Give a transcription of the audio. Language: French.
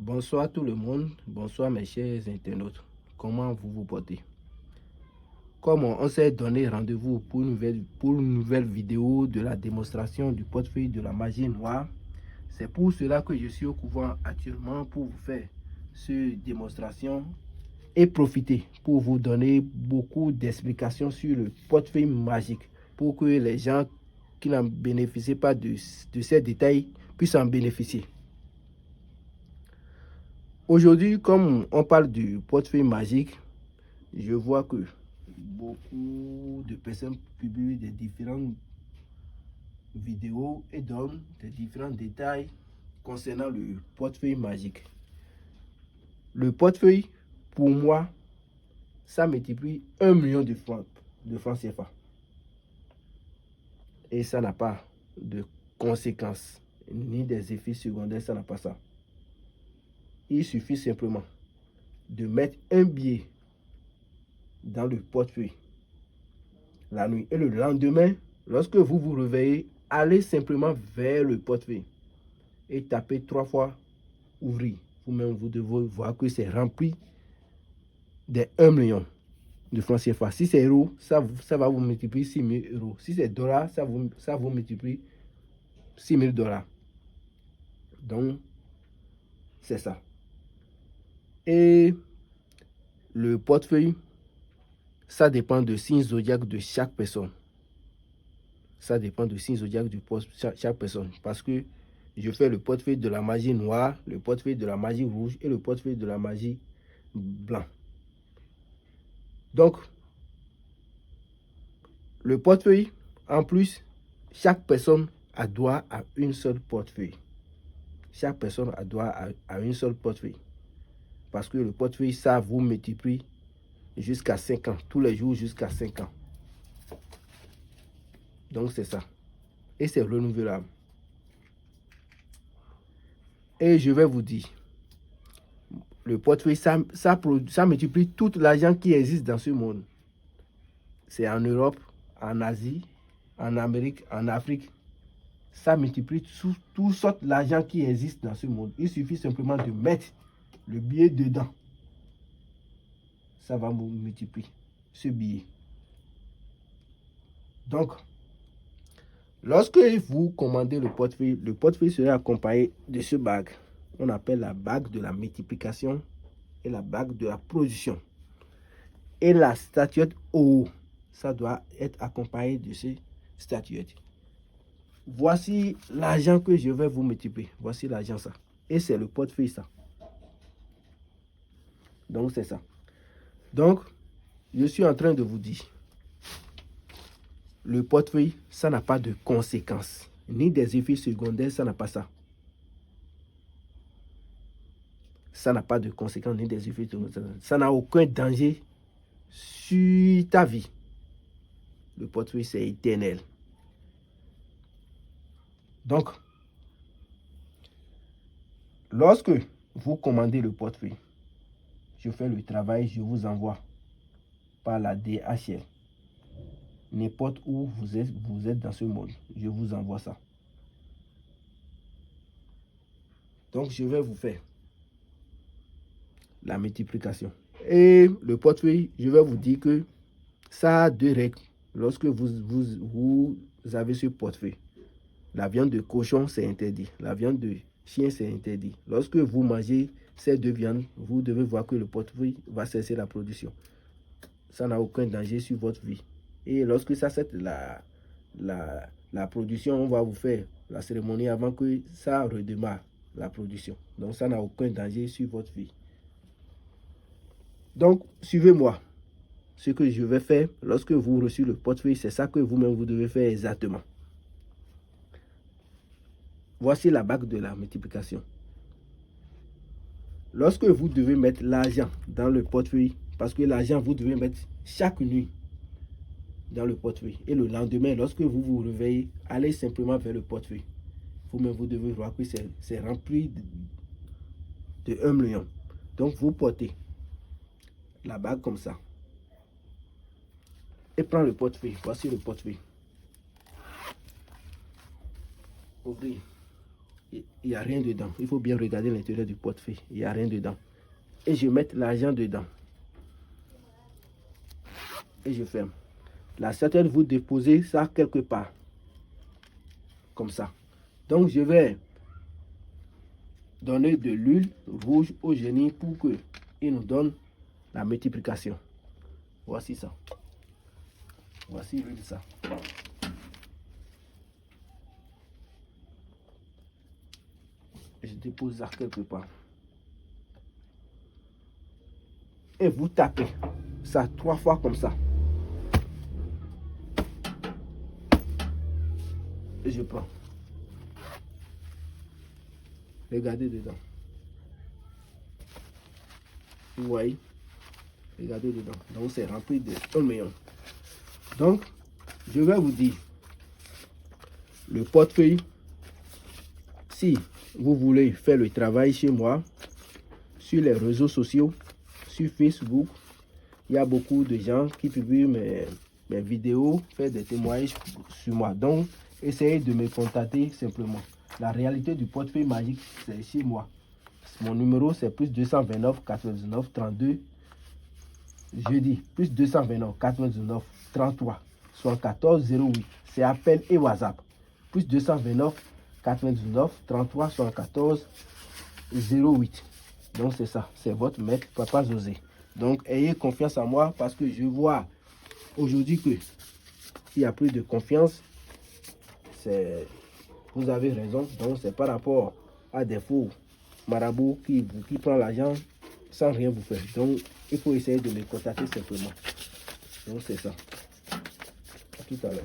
Bonsoir tout le monde, bonsoir mes chers internautes. Comment vous vous portez? Comme on s'est donné rendez-vous pour une nouvelle vidéo de la démonstration du portefeuille de la magie noire, c'est pour cela que je suis au couvent actuellement pour vous faire cette démonstration et profiter pour vous donner beaucoup d'explications sur le portefeuille magique pour que les gens qui n'en bénéficient pas de ces détails puissent en bénéficier. Aujourd'hui, comme on parle du portefeuille magique, je vois que beaucoup de personnes publient des différentes vidéos et donnent des différents détails concernant le portefeuille magique. Le portefeuille, pour moi, ça multiplie 1 million de francs CFA. Et ça n'a pas de conséquences, ni des effets secondaires, ça n'a pas ça. Il suffit simplement de mettre un billet dans le portefeuille la nuit. Et le lendemain, lorsque vous vous réveillez, allez simplement vers le portefeuille et tapez 3 fois ouvrir. Vous-même, vous devez voir que c'est rempli des 1 million de francs CFA. Si c'est euros, ça va vous multiplier 6 000 euros. Si c'est dollars, ça vous multiplie 6 000 dollars. Donc, c'est ça. Et le portefeuille, ça dépend de signe zodiaque de chaque personne. Ça dépend du signe zodiaque de chaque personne. Parce que je fais le portefeuille de la magie noire, le portefeuille de la magie rouge et le portefeuille de la magie blanc. Donc, le portefeuille, en plus, chaque personne a droit à une seule portefeuille. Chaque personne a droit à une seule portefeuille. Parce que le portefeuille, ça vous multiplie jusqu'à 5 ans. Tous les jours jusqu'à 5 ans. Donc, c'est ça. Et c'est renouvelable. Et je vais vous dire, le portefeuille, ça multiplie tout l'argent qui existe dans ce monde. C'est en Europe, en Asie, en Amérique, en Afrique. Ça multiplie toutes sortes d'argent qui existe dans ce monde. Il suffit simplement de mettre le billet dedans. Ça va multiplier ce billet. Donc, lorsque vous commandez le portefeuille sera accompagné de ce bague. On appelle la bague de la multiplication et la bague de la production. Et la statuette haut, ça doit être accompagné de ces statuettes. Voici l'argent que je vais vous multiplier. Voici l'argent ça. Et c'est le portefeuille ça. Donc c'est ça. Donc, je suis en train de vous dire, le portefeuille, ça n'a pas de conséquences, ni des effets secondaires, ça n'a pas ça. Ça n'a pas de conséquences, ni des effets secondaires. Ça n'a aucun danger sur ta vie. Le portefeuille, c'est éternel. Donc, lorsque vous commandez le portefeuille, je fais le travail, je vous envoie par la DHL. N'importe où vous êtes dans ce monde, je vous envoie ça. Donc, je vais vous faire la multiplication. Et le portefeuille, je vais vous dire que ça a 2 règles. Lorsque vous avez ce portefeuille, la viande de cochon, c'est interdit. La viande de chien, c'est interdit. Lorsque vous mangez ces 2 viandes, vous devez voir que le portefeuille va cesser la production. Ça n'a aucun danger sur votre vie. Et lorsque ça cesse la production, on va vous faire la cérémonie avant que ça redémarre la production. Donc, ça n'a aucun danger sur votre vie. Donc, suivez-moi. Ce que je vais faire, lorsque vous recevez le portefeuille, c'est ça que vous-même vous devez faire exactement. Voici la bague de la multiplication. Lorsque vous devez mettre l'argent dans le portefeuille, parce que l'argent, vous devez mettre chaque nuit dans le portefeuille. Et le lendemain, lorsque vous vous réveillez, allez simplement vers le portefeuille. Vous-même, vous devez voir que c'est rempli de 1 million. Donc, vous portez la bague comme ça. Et prends le portefeuille. Voici le portefeuille. Ouvrez. il n'y a rien dedans. Il faut bien regarder l'intérieur du portefeuille. Il n'y a rien dedans. Et je mets l'argent dedans. Et je ferme. La certaine, vous déposez ça quelque part. Comme ça. Donc, je vais donner de l'huile rouge au génie pour qu'il nous donne la multiplication. Voici ça. Voici l'huile ça. Je dépose ça quelque part. Et vous tapez ça 3 fois comme ça. Et je prends. Regardez dedans. Vous voyez? Regardez dedans. Donc c'est rempli de 1 million. Donc, je vais vous dire, le portefeuille, si vous voulez faire le travail chez moi, sur les réseaux sociaux, sur Facebook, il y a beaucoup de gens qui publient mes vidéos, font des témoignages sur moi. Donc, essayez de me contacter simplement. La réalité du portefeuille magique, c'est chez moi. Mon numéro, c'est plus 229 99 32. Je dis plus 229 99 33 74 08. C'est appel et WhatsApp. Plus 229 99 33 74 08. Donc c'est ça, c'est votre maître, Papa José. Donc ayez confiance en moi parce que je vois aujourd'hui que s'il y a plus de confiance, vous avez raison. Donc c'est par rapport à des faux marabouts qui prend l'argent sans rien vous faire. Donc il faut essayer de me contacter simplement. Donc c'est ça. À tout à l'heure.